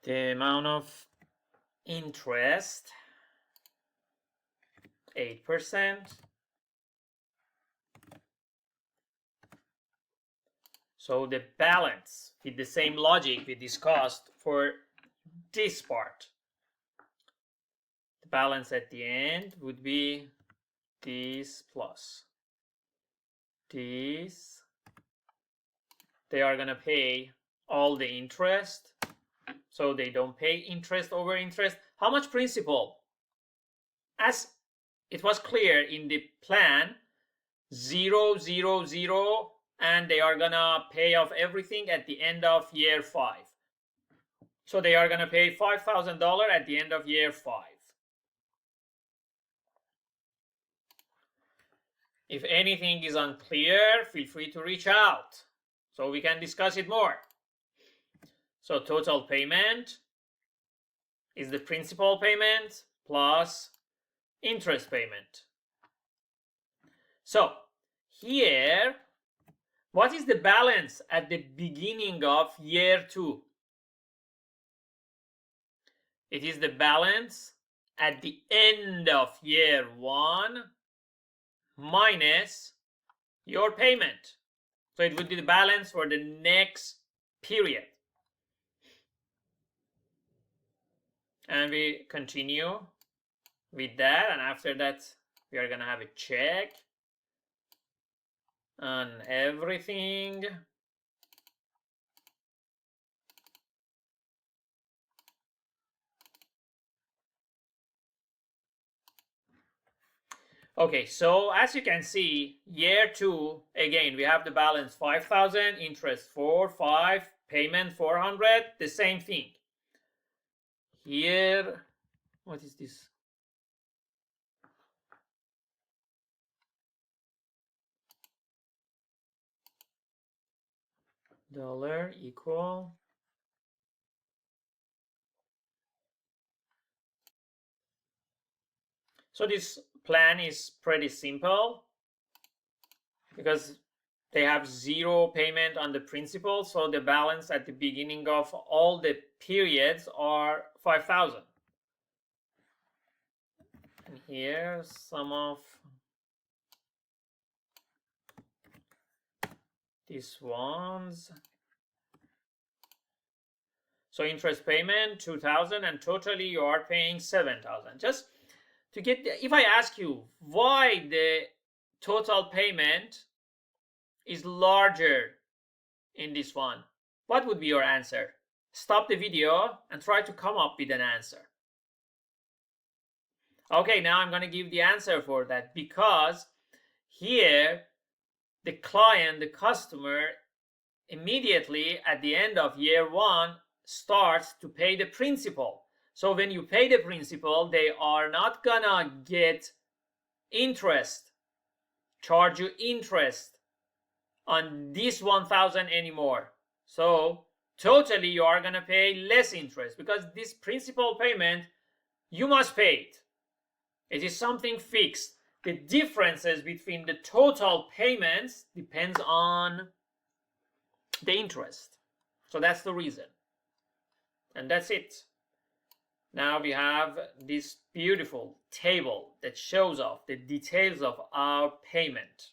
The amount of interest, 8%. So the balance with the same logic we discussed for this part. The balance at the end would be this plus this. They are going to pay all the interest, so they don't pay interest over interest. How much principal? As it was clear in the plan, 0, 0, 0, and they are gonna pay off everything at the end of year 5. So they are gonna pay $5,000 at the end of year 5. If anything is unclear, feel free to reach out so we can discuss it more. So total payment is the principal payment plus interest payment. So here, what is the balance at the beginning of year 2? It is the balance at the end of year 1 minus your payment. So it would be the balance for the next period. And we continue with that, and after that we are gonna have a check on everything. Okay, so as you can see, year 2, again, we have the balance 5,000, interest 4, 5, payment 400, the same thing. Here, what is this? Dollar equal. So this plan is pretty simple because they have 0 payment on the principal, so the balance at the beginning of all the periods are 5,000. And here some of these ones. So interest payment 2,000, and totally you are paying 7,000. Just to get, if I ask you why the total payment is larger in this one, what would be your answer? Stop the video and try to come up with an answer. Okay, now I'm going to give the answer for that, because here the client, the customer, immediately at the end of year 1 starts to pay the principal. So when you pay the principal, they are not gonna get interest, charge you interest on this 1,000 anymore. So totally you are gonna pay less interest, because this principal payment, you must pay it. It is something fixed. The differences between the total payments depends on the interest. So that's the reason. And that's it. Now we have this beautiful table that shows off the details of our payment.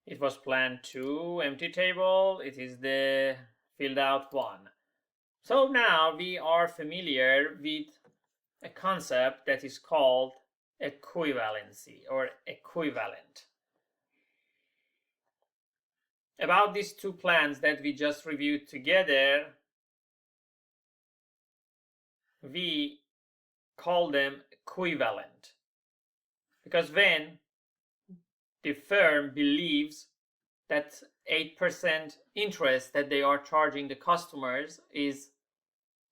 It was plan 2, empty table. It is the filled out one. So now we are familiar with a concept that is called equivalency or equivalent. About these 2 plans that we just reviewed together, we call them equivalent, because when the firm believes that 8% interest that they are charging the customers is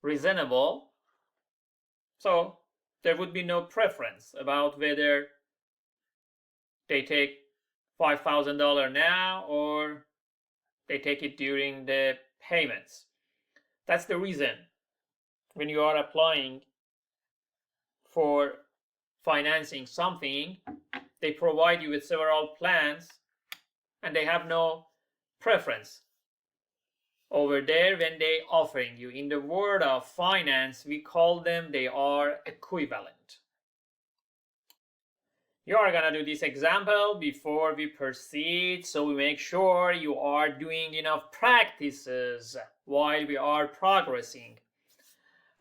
reasonable, so there would be no preference about whether they take $5,000 now or they take it during the payments. That's the reason when you are applying for financing something, they provide you with several plans and they have no preference. over there when they offering you. In the world of finance, we call them, they are equivalent. You are gonna do this example before we proceed, so we make sure you are doing enough practices while we are progressing.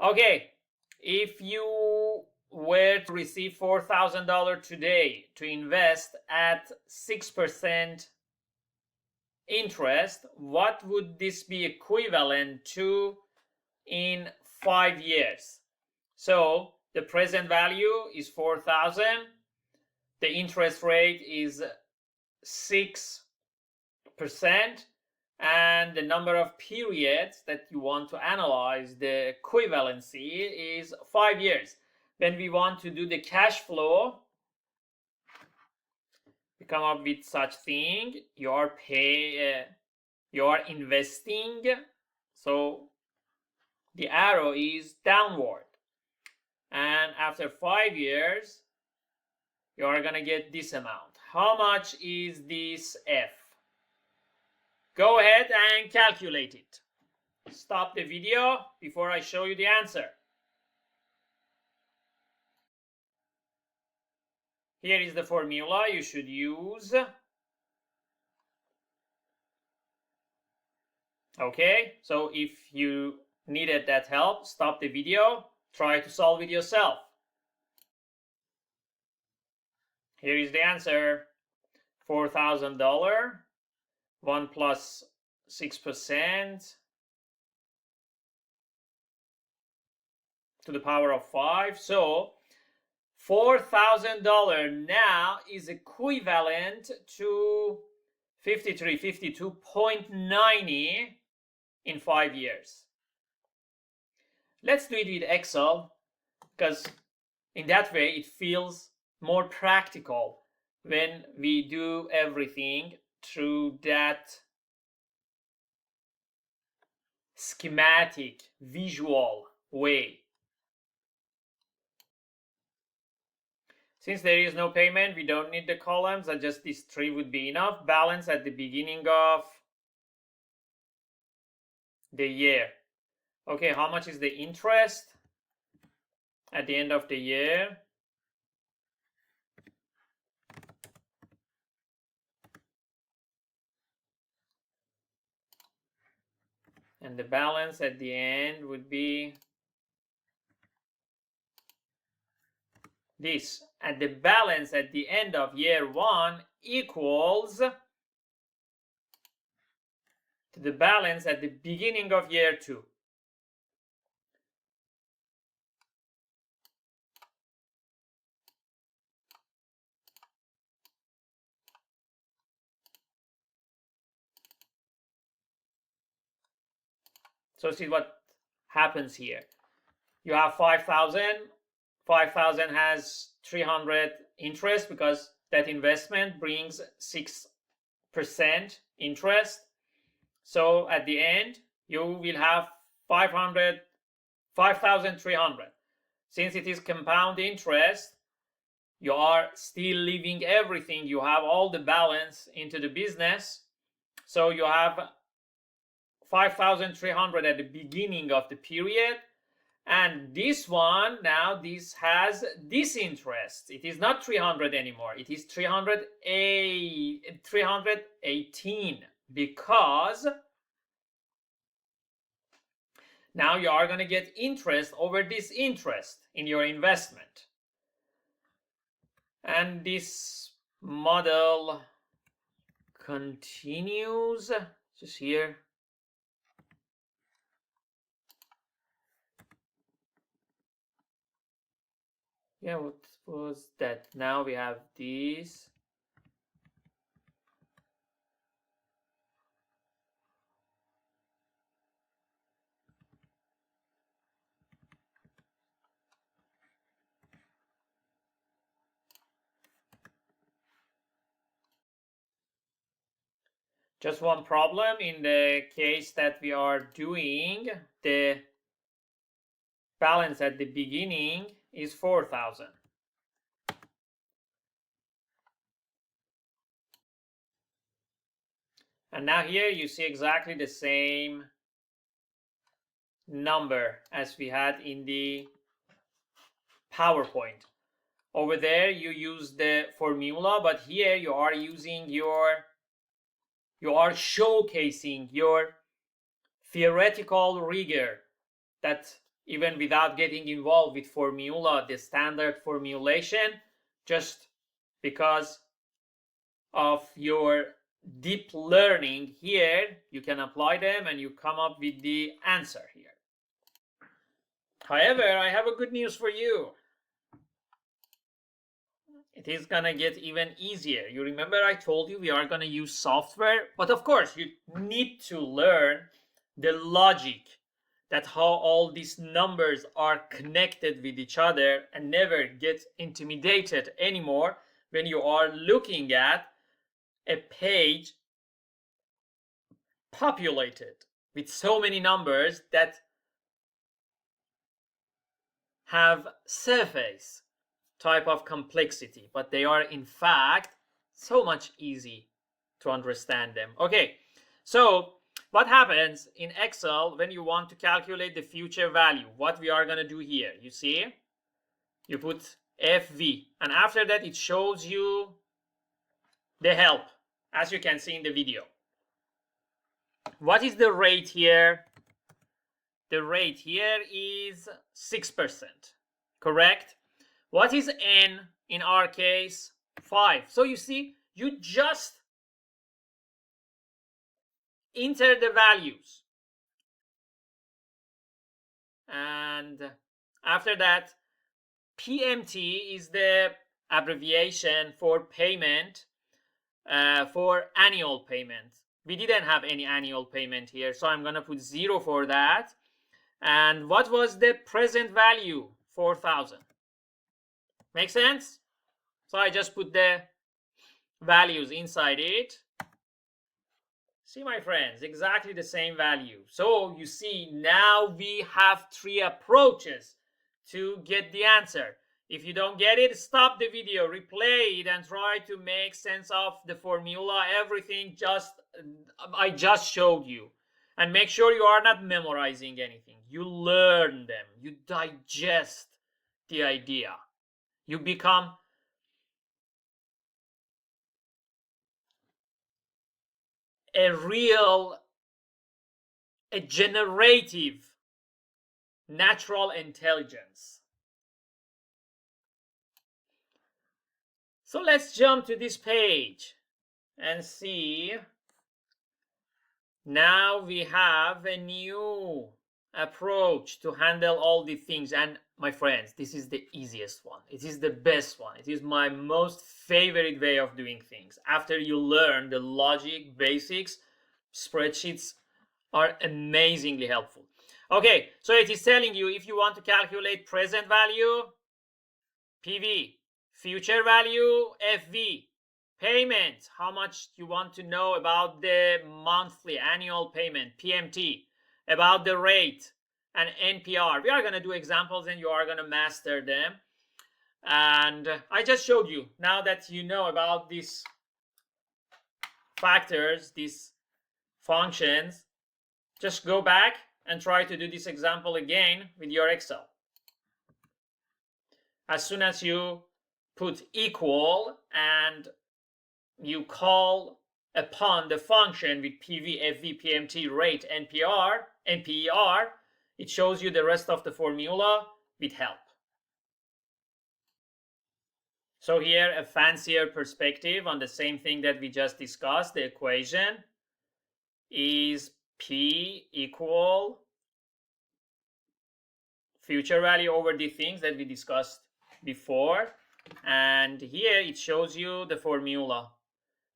Okay, if you were to receive $4,000 today to invest at 6% interest, what would this be equivalent to in 5 years? So the present value is 4,000. The interest rate is 6%, and the number of periods that you want to analyze the equivalency is 5 years. When we want to do the cash flow, we come up with such thing. You are investing, so the arrow is downward, and after 5 years you are gonna get this amount. How much is this F? Go ahead and calculate it. Stop the video before I show you the answer. Here is the formula you should use. Okay, so if you needed that help, stop the video, try to solve it yourself. Here is the answer. $4,000, 1 plus 6% to the power of 5. So $4,000 now is equivalent to 52.90 in 5 years. Let's do it with Excel, because in that way it feels more practical when we do everything through that schematic, visual way. Since there is no payment, we don't need the columns, and just these 3 would be enough. Balance at the beginning of the year. Okay, how much is the interest at the end of the year? And the balance at the end would be this. And the balance at the end of year 1 equals to the balance at the beginning of year 2. So see what happens here. You have 5,000. 5,000 has 300 interest because that investment brings 6% interest. So at the end, you will have 5,300. Since it is compound interest, you are still leaving everything. You have all the balance into the business. So you have 5,300 at the beginning of the period, and this one now, this has this interest. It is not 300 anymore, it is 318, because now you are going to get interest over this interest in your investment. And this model continues just here. Yeah, what was that? Now we have these. Just one problem in the case that we are doing, the balance at the beginning is 4,000. And now here you see exactly the same number as we had in the PowerPoint. Over there you use the formula, but here you are showcasing your theoretical rigor, that even without getting involved with formula, the standard formulation, just because of your deep learning here, you can apply them and you come up with the answer here. However, I have a good news for you. It is gonna get even easier. You remember I told you we are gonna use software, but of course you need to learn the logic, that how all these numbers are connected with each other, and never get intimidated anymore when you are looking at a page populated with so many numbers that have surface type of complexity, but they are in fact so much easy to understand them. Okay, so what happens in Excel when you want to calculate the future value? What we are going to do here, you see, you put FV, and after that it shows you the help, as you can see in the video. What is the rate here? The rate here is 6%, correct? What is N in our case? 5. So you see, you just enter the values, and after that PMT is the abbreviation for payment, for annual payment. We didn't have any annual payment here, so I'm gonna put 0 for that. And what was the present value? 4,000. Make sense? So I just put the values inside it. See, my friends, exactly the same value. So you see, now we have 3 approaches to get the answer. If you don't get it, stop the video, replay it, and try to make sense of the formula, everything I just showed you. And make sure you are not memorizing anything. You learn them. You digest the idea. You become a generative natural intelligence. So let's jump to this page and see. Now we have a new approach to handle all the things, and my friends, this is the easiest one. It is the best one. It is my most favorite way of doing things. After you learn the logic basics, spreadsheets are amazingly helpful. Okay, so it is telling you, if you want to calculate present value, PV, future value, FV, payment, how much you want to know about the monthly, annual payment, PMT, about the rate, and NPR. We are going to do examples and you are going to master them. And I just showed you. Now that you know about these factors, these functions, just go back and try to do this example again with your Excel. As soon as you put equal and you call upon the function with PV, FV, PMT, rate, NPR, NPER, it shows you the rest of the formula with help. So here, a fancier perspective on the same thing that we just discussed. The equation is P equal future value over the things that we discussed before. And here it shows you the formula,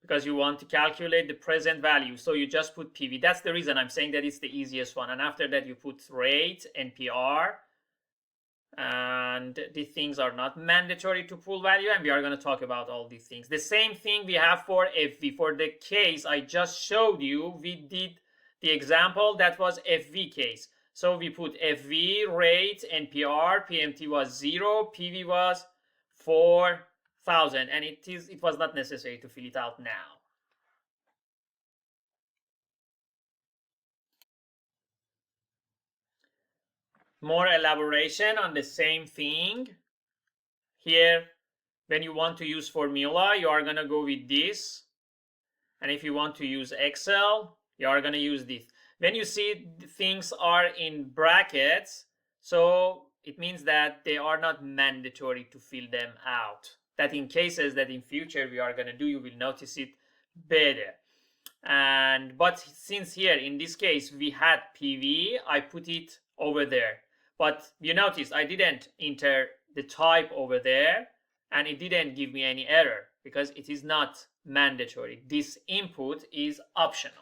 because you want to calculate the present value. So you just put PV. That's the reason I'm saying that it's the easiest one. And after that, you put rate, NPR. And these things are not mandatory to pull value. And we are going to talk about all these things. The same thing we have for FV. For the case I just showed you, we did the example that was FV case. So we put FV, rate, NPR, PMT was 0, PV was 4,000, and it was not necessary to fill it out now. more elaboration on the same thing. Here, when you want to use formula, you are going to go with this. And if you want to use Excel, you are going to use this. When you see things are in brackets, so it means that they are not mandatory to fill them out. That in cases that in future we are going to do, you will notice it better. But since here in this case we had PV, I put it over there. But you notice I didn't enter the type over there, and it didn't give me any error because it is not mandatory. This input is optional.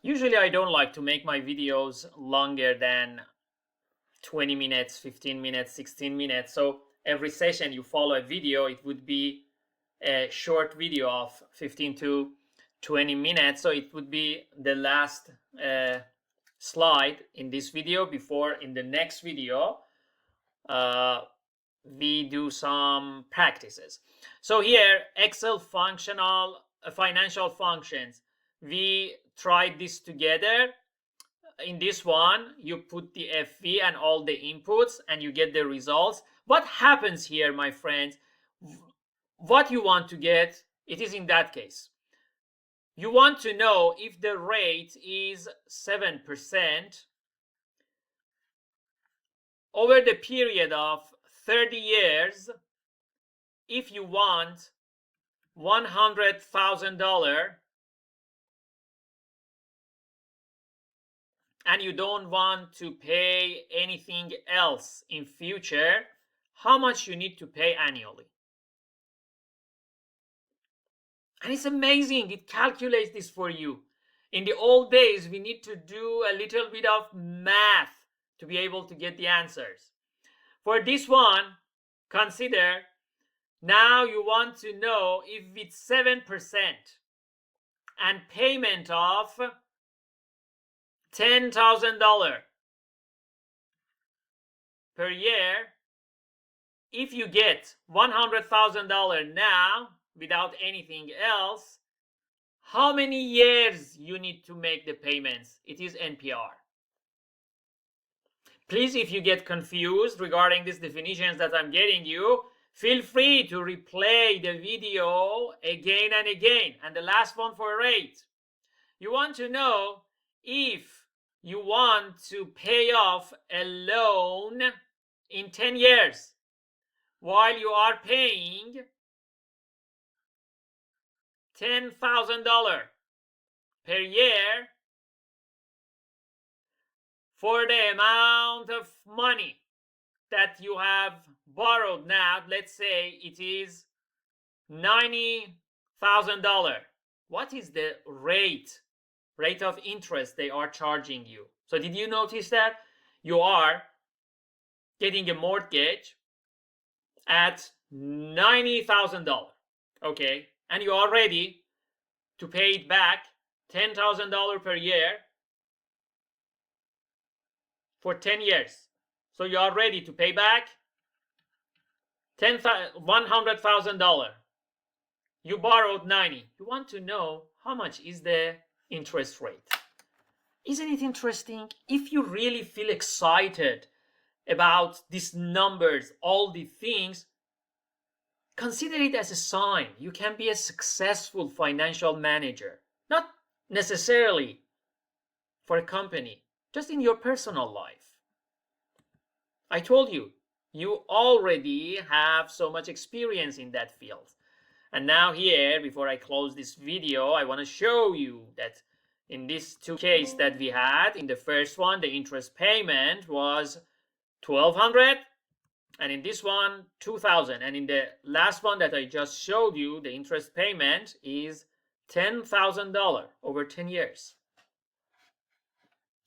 Usually I don't like to make my videos longer than 20 minutes, 15 minutes, 16 minutes. So every session you follow a video, it would be a short video of 15 to 20 minutes. So it would be the last slide in this video before in the next video we do some practices. So here, Excel financial functions. We tried this together. In this one, you put the FV and all the inputs and you get the results. What happens here, my friends? What you want to get, it is in that case. You want to know if the rate is 7% over the period of 30 years. If you want $100,000 and you don't want to pay anything else in future, how much you need to pay annually? And it's amazing, it calculates this for you. In the old days, we need to do a little bit of math to be able to get the answers. For this one, consider now you want to know if it's 7% and payment of $10,000 per year. If you get $100,000 now without anything else, how many years you need to make the payments? It is NPR. Please, if you get confused regarding these definitions that I'm getting you, feel free to replay the video again and again. And the last one for rate. You want to know if you want to pay off a loan in 10 years while you are paying $10,000 per year for the amount of money that you have borrowed now. Let's say it is $90,000. What is the rate of interest they are charging you? So did you notice that you are getting a mortgage at $90,000, okay, and you are ready to pay it back $10,000 per year for 10 years. So you are ready to pay back $100,000. You borrowed 90. You want to know how much is the interest rate. Isn't it interesting? If you really feel excited about these numbers, all the things, consider it as a sign. You can be a successful financial manager. Not necessarily for a company, just in your personal life. I told you, you already have so much experience in that field. And now here, before I close this video, I want to show you that in these two cases that we had, in the first one, the interest payment was $1,200, and in this one, $2,000. And in the last one that I just showed you, the interest payment is $10,000 over 10 years.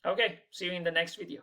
Okay, see you in the next video.